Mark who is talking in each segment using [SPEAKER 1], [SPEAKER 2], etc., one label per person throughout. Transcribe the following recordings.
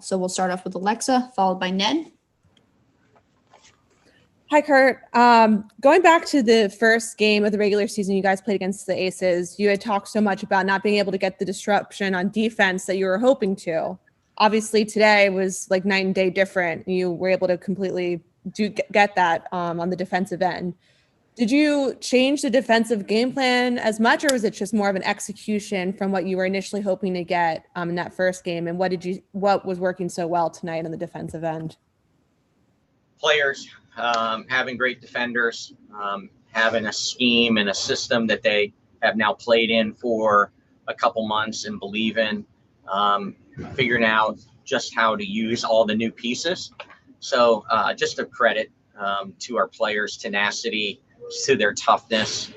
[SPEAKER 1] So we'll start off with Alexa, followed by Ned.
[SPEAKER 2] Hi, Curt. Going back to the first game of the regular season you guys played against the Aces, you had talked so much about not being able to get the disruption on defense that you were hoping to. Obviously, today was like night and day different. You were able to completely get that on the defensive end. Did you change the defensive game plan as much, or was it just more of an execution from what you were initially hoping to get in that first game? And what was working so well tonight on the defensive end?
[SPEAKER 3] Players, having great defenders, having a scheme and a system that they have now played in for a couple months and believe in, figuring out just how to use all the new pieces. So just a credit to our players' tenacity, to their toughness.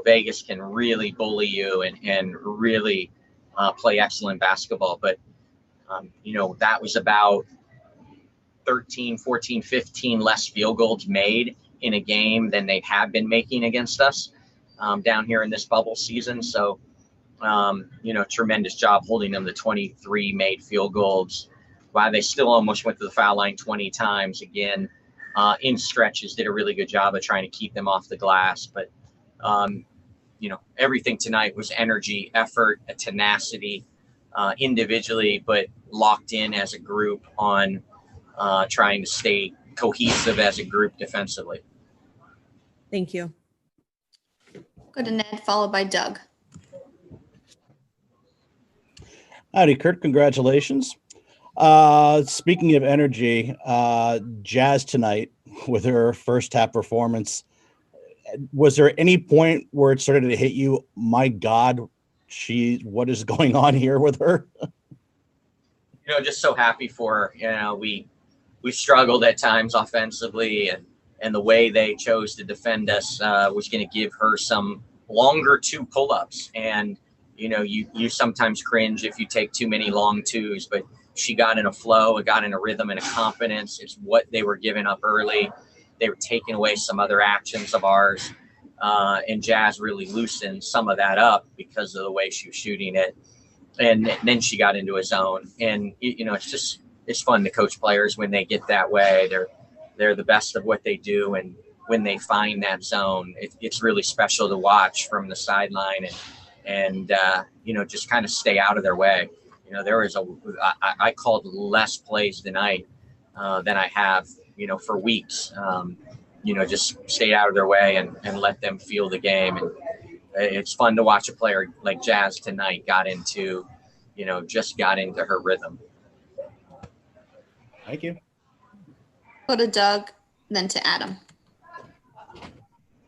[SPEAKER 3] Vegas can really bully you and really play excellent basketball. But, that was about 13, 14, 15 less field goals made in a game than they have been making against us down here in this bubble season. So, tremendous job holding them to 23 made field goals, while they still almost went to the foul line 20 times. Again, in stretches, did a really good job of trying to keep them off the glass. But, everything tonight was energy, effort, a tenacity individually, but locked in as a group on trying to stay cohesive as a group defensively.
[SPEAKER 2] Thank you.
[SPEAKER 1] Go to Ned, followed by Doug.
[SPEAKER 4] Howdy, Curt. Congratulations. Speaking of energy, Jazz tonight with her first half performance, was there any point where it started to hit you, my God, what is going on here with her?
[SPEAKER 3] Just so happy for her. We struggled at times offensively, and the way they chose to defend us was going to give her some longer two pull-ups. And, you sometimes cringe if you take too many long twos, but she got in a flow, it got in a rhythm and a confidence. It's what they were giving up early. They were taking away some other actions of ours. And Jazz really loosened some of that up because of the way she was shooting it. And then she got into a zone. And, it's fun to coach players when they get that way. They're the best of what they do. And when they find that zone, it's really special to watch from the sideline and just kind of stay out of their way. There was I called less plays tonight than I have, for weeks. Just stay out of their way and let them feel the game. And it's fun to watch a player like Jazz tonight got into her rhythm.
[SPEAKER 4] Thank you.
[SPEAKER 1] Go to Doug, then to Adam.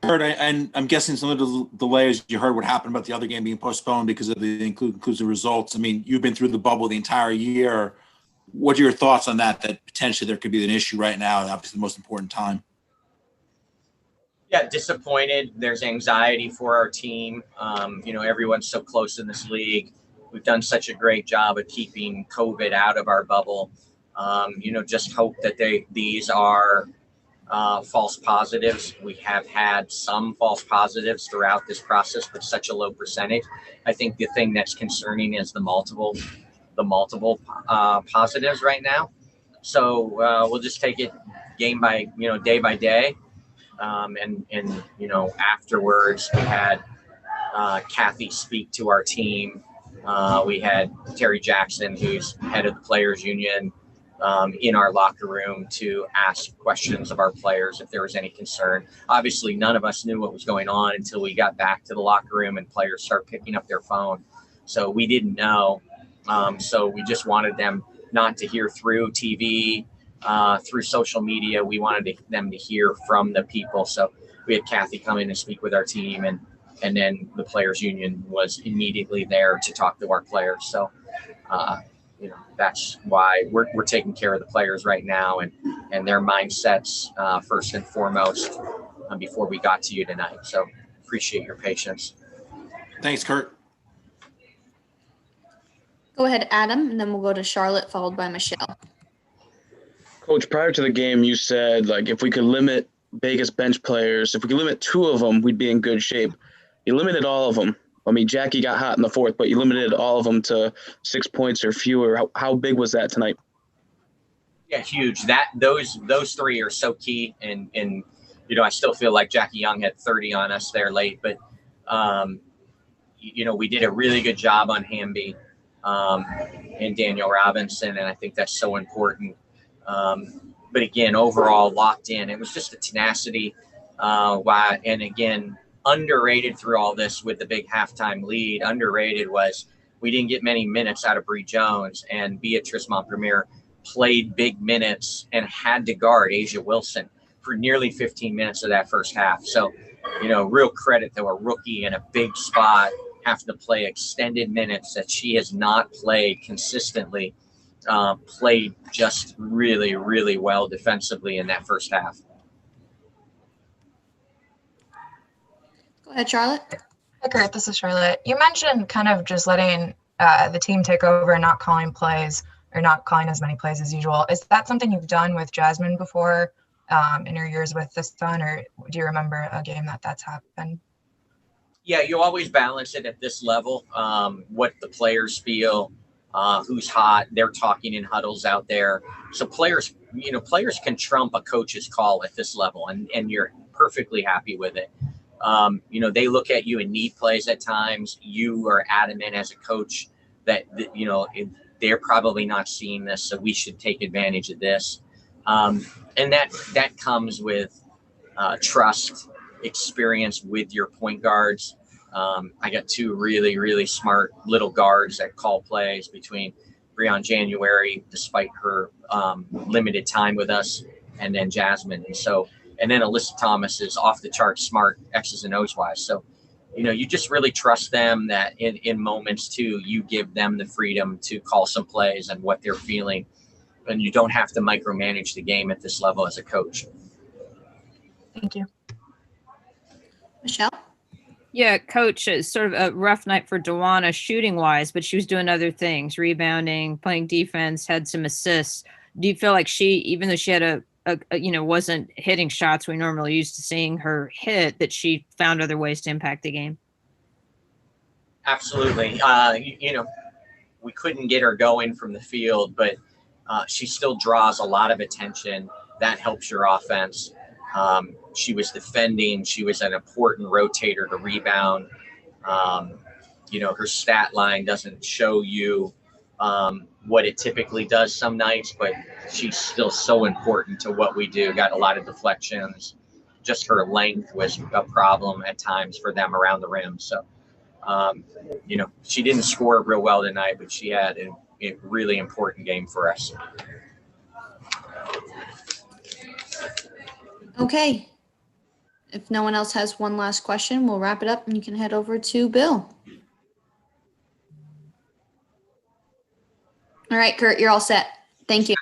[SPEAKER 5] Curt, and I'm guessing some of the delays, you heard what happened about the other game being postponed because of the inclusive results. I mean, you've been through the bubble the entire year. What are your thoughts on that potentially there could be an issue right now, and obviously the most important time?
[SPEAKER 3] Yeah, disappointed. There's anxiety for our team. Everyone's so close in this league. We've done such a great job of keeping COVID out of our bubble. Just hope that these are false positives. We have had some false positives throughout this process, but such a low percentage. I think the thing that's concerning is the multiple positives right now. So we'll just take it day by day. Afterwards we had Kathy speak to our team. We had Terry Jackson, who's head of the Players Union, in our locker room to ask questions of our players if there was any concern. Obviously, none of us knew what was going on until we got back to the locker room and players start picking up their phone. So we didn't know. So we just wanted them not to hear through TV, through social media. We wanted them to hear from the people. So we had Kathy come in and speak with our team, and then the Players Union was immediately there to talk to our players. So, that's why we're taking care of the players right now and their mindsets first and foremost before we got to you tonight. So appreciate your patience.
[SPEAKER 5] Thanks, Curt.
[SPEAKER 1] Go ahead, Adam, and then we'll go to Charlotte, followed by Michelle.
[SPEAKER 6] Coach, prior to the game, you said, if we could limit Vegas bench players, if we could limit 2 of them, we'd be in good shape. You limited all of them. I mean, Jackie got hot in the fourth, but you limited all of them to 6 points or fewer. How big was that tonight?
[SPEAKER 3] Yeah, huge. Those three are so key, and I still feel like Jackie Young had 30 on us there late, but we did a really good job on Hamby and Daniel Robinson, and I think that's so important. But again, overall locked in. It was just the tenacity. And again, underrated through all this with the big halftime lead. Underrated was we didn't get many minutes out of Bree Jones, and Beatrice Montpremier played big minutes and had to guard Asia Wilson for nearly 15 minutes of that first half. So, real credit to a rookie in a big spot having to play extended minutes that she has not played consistently. Played just really, really well defensively in that first half.
[SPEAKER 1] Go ahead, Charlotte.
[SPEAKER 7] Hi, Curt. This is Charlotte. You mentioned kind of just letting the team take over and not calling plays or not calling as many plays as usual. Is that something you've done with Jasmine before in your years with this son, or do you remember a game that's happened?
[SPEAKER 3] Yeah, you always balance it at this level. What the players feel, who's hot. They're talking in huddles out there. So players can trump a coach's call at this level, and you're perfectly happy with it. They look at you and need plays at times. You are adamant as a coach that, they're probably not seeing this, so we should take advantage of this. And that comes with trust, experience with your point guards. I got two really, really smart little guards that call plays between Breon January, despite her limited time with us, and then Jasmine. And then Alyssa Thomas is off the charts smart, X's and O's wise. So, you just really trust them that in moments too, you give them the freedom to call some plays and what they're feeling. And you don't have to micromanage the game at this level as a coach.
[SPEAKER 7] Thank you.
[SPEAKER 1] Michelle?
[SPEAKER 8] Yeah, Coach, it's sort of a rough night for DeWanna shooting wise, but she was doing other things, rebounding, playing defense, had some assists. Do you feel like she, even though she had wasn't hitting shots we normally used to seeing her hit, that she found other ways to impact the game?
[SPEAKER 3] Absolutely. We couldn't get her going from the field, but she still draws a lot of attention. That helps your offense. She was defending. She was an important rotator to rebound. Her stat line doesn't show you what it typically does some nights, but she's still so important to what we do. Got a lot of deflections. Just her length was a problem at times for them around the rim. So, she didn't score real well tonight, but she had a really important game for us.
[SPEAKER 1] Okay. If no one else has one last question, we'll wrap it up and you can head over to Bill. All right, Curt, you're all set. Thank you.